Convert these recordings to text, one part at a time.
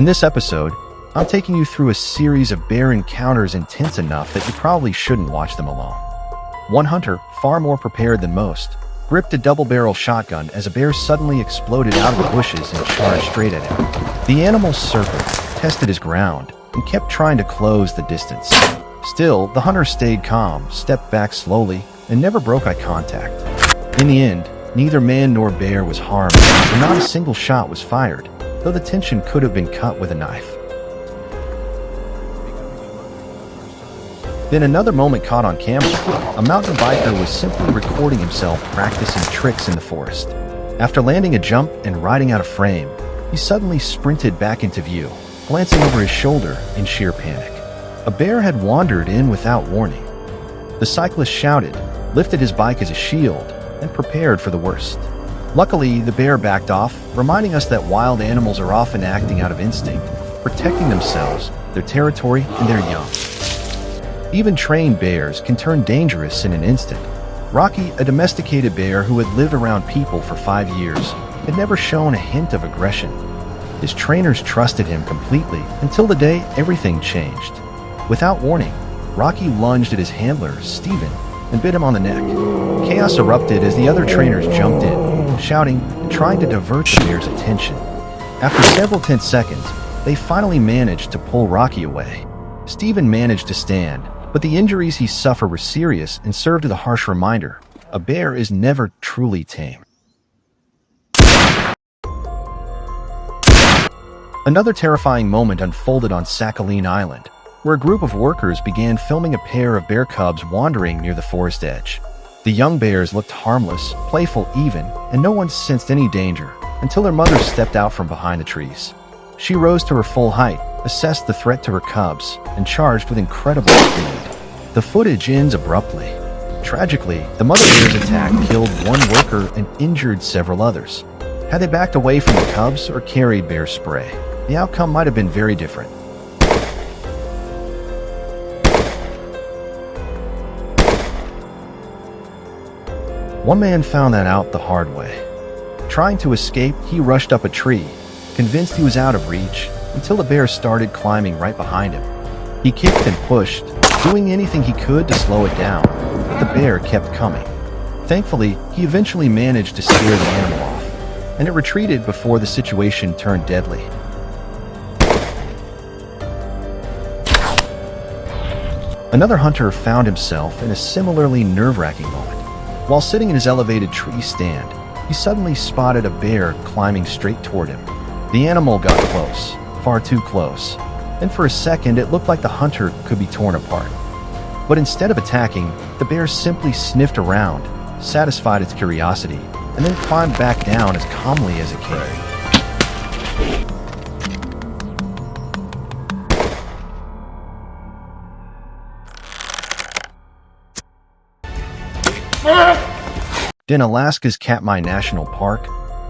In this episode, I'm taking you through a series of bear encounters intense enough that you probably shouldn't watch them alone. One hunter, far more prepared than most, gripped a double-barrel shotgun as a bear suddenly exploded out of the bushes and charged straight at him. The animal circled, tested his ground, and kept trying to close the distance. Still, the hunter stayed calm, stepped back slowly, and never broke eye contact. In the end, neither man nor bear was harmed, and not a single shot was fired, though the tension could have been cut with a knife. Then another moment caught on camera. A mountain biker was simply recording himself practicing tricks in the forest. After landing a jump and riding out of frame, he suddenly sprinted back into view, glancing over his shoulder in sheer panic. A bear had wandered in without warning. The cyclist shouted, lifted his bike as a shield, and prepared for the worst. Luckily, the bear backed off, reminding us that wild animals are often acting out of instinct, protecting themselves, their territory, and their young. Even trained bears can turn dangerous in an instant. Rocky, a domesticated bear who had lived around people for 5 years, had never shown a hint of aggression. His trainers trusted him completely until the day everything changed. Without warning, Rocky lunged at his handler, Steven, and bit him on the neck. Chaos erupted as the other trainers jumped in, shouting and trying to divert the bear's attention. After several tense seconds, they finally managed to pull Rocky away. Steven managed to stand, but the injuries he suffered were serious and served as a harsh reminder: a bear is never truly tame. Another terrifying moment unfolded on Sakhalin Island, where a group of workers began filming a pair of bear cubs wandering near the forest edge. The young bears looked harmless, playful even, and no one sensed any danger until their mother stepped out from behind the trees. She rose to her full height, assessed the threat to her cubs, and charged with incredible speed. The footage ends abruptly. Tragically, the mother bear's attack killed one worker and injured several others. Had they backed away from the cubs or carried bear spray, the outcome might have been very different. One man found that out the hard way. Trying to escape, he rushed up a tree, convinced he was out of reach, until the bear started climbing right behind him. He kicked and pushed, doing anything he could to slow it down, but the bear kept coming. Thankfully, he eventually managed to scare the animal off, and it retreated before the situation turned deadly. Another hunter found himself in a similarly nerve-wracking moment. While sitting in his elevated tree stand, he suddenly spotted a bear climbing straight toward him. The animal got close, far too close, and for a second it looked like the hunter could be torn apart. But instead of attacking, the bear simply sniffed around, satisfied its curiosity, and then climbed back down as calmly as it came. In Alaska's Katmai National Park,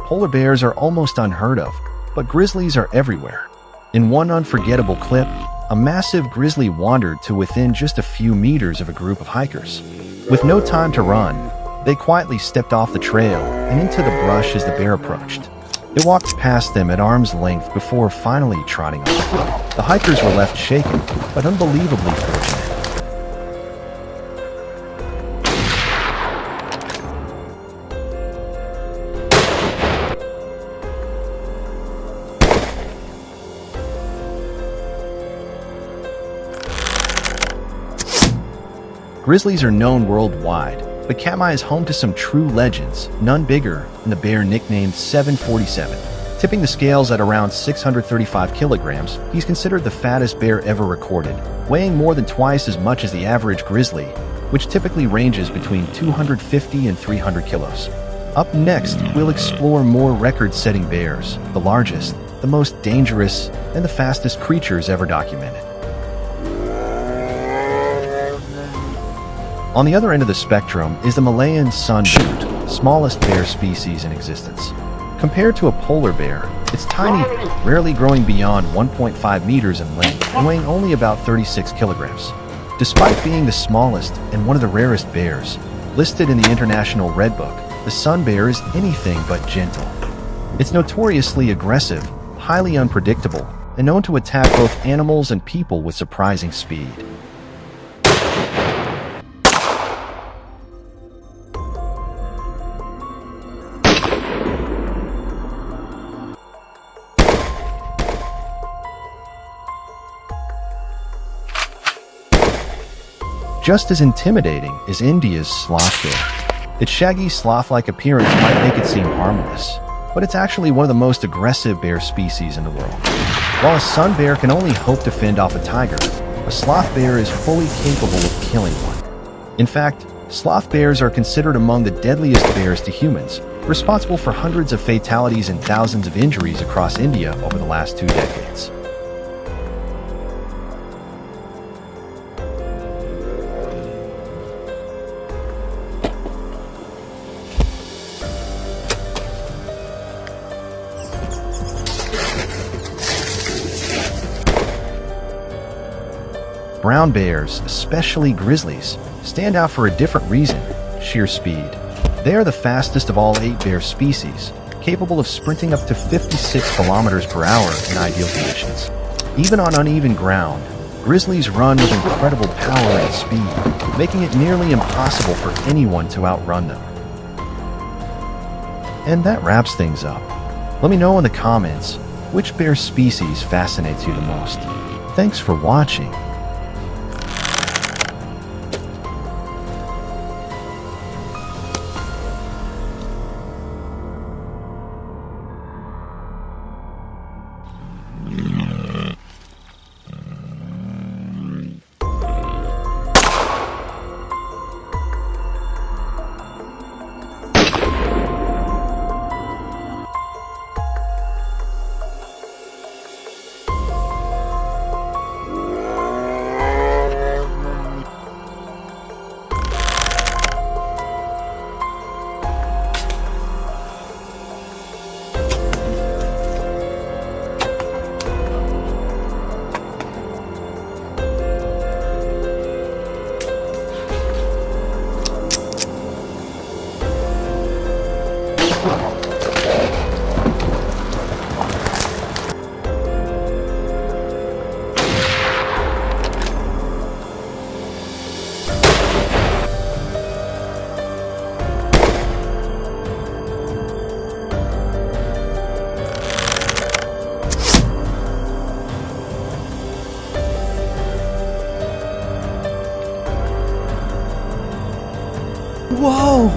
polar bears are almost unheard of, but grizzlies are everywhere. In one unforgettable clip, a massive grizzly wandered to within just a few meters of a group of hikers. With no time to run, they quietly stepped off the trail and into the brush as the bear approached. It walked past them at arm's length before finally trotting off. The hikers were left shaken, but unbelievably fortunate. Grizzlies are known worldwide, but Katmai is home to some true legends, none bigger than the bear nicknamed 747. Tipping the scales at around 635 kilograms, he's considered the fattest bear ever recorded, weighing more than twice as much as the average grizzly, which typically ranges between 250 and 300 kilos. Up next, we'll explore more record-setting bears, the largest, the most dangerous, and the fastest creatures ever documented. On the other end of the spectrum is the Malayan sunboot, the smallest bear species in existence. Compared to a polar bear, it's tiny, rarely growing beyond 1.5 meters in length and weighing only about 36 kilograms. Despite being the smallest and one of the rarest bears, listed in the International Red Book, the sun bear is anything but gentle. It's notoriously aggressive, highly unpredictable, and known to attack both animals and people with surprising speed. Just as intimidating is India's sloth bear. Its shaggy sloth-like appearance might make it seem harmless, but it's actually one of the most aggressive bear species in the world. While a sun bear can only hope to fend off a tiger, a sloth bear is fully capable of killing one. In fact, sloth bears are considered among the deadliest bears to humans, responsible for hundreds of fatalities and thousands of injuries across India over the last 2 decades. Brown bears, especially grizzlies, stand out for a different reason: sheer speed. They are the fastest of all 8 bear species, capable of sprinting up to 56 kilometers per hour in ideal conditions. Even on uneven ground, grizzlies run with incredible power and speed, making it nearly impossible for anyone to outrun them. And that wraps things up. Let me know in the comments which bear species fascinates you the most. Thanks for watching. Whoa!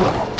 Bye.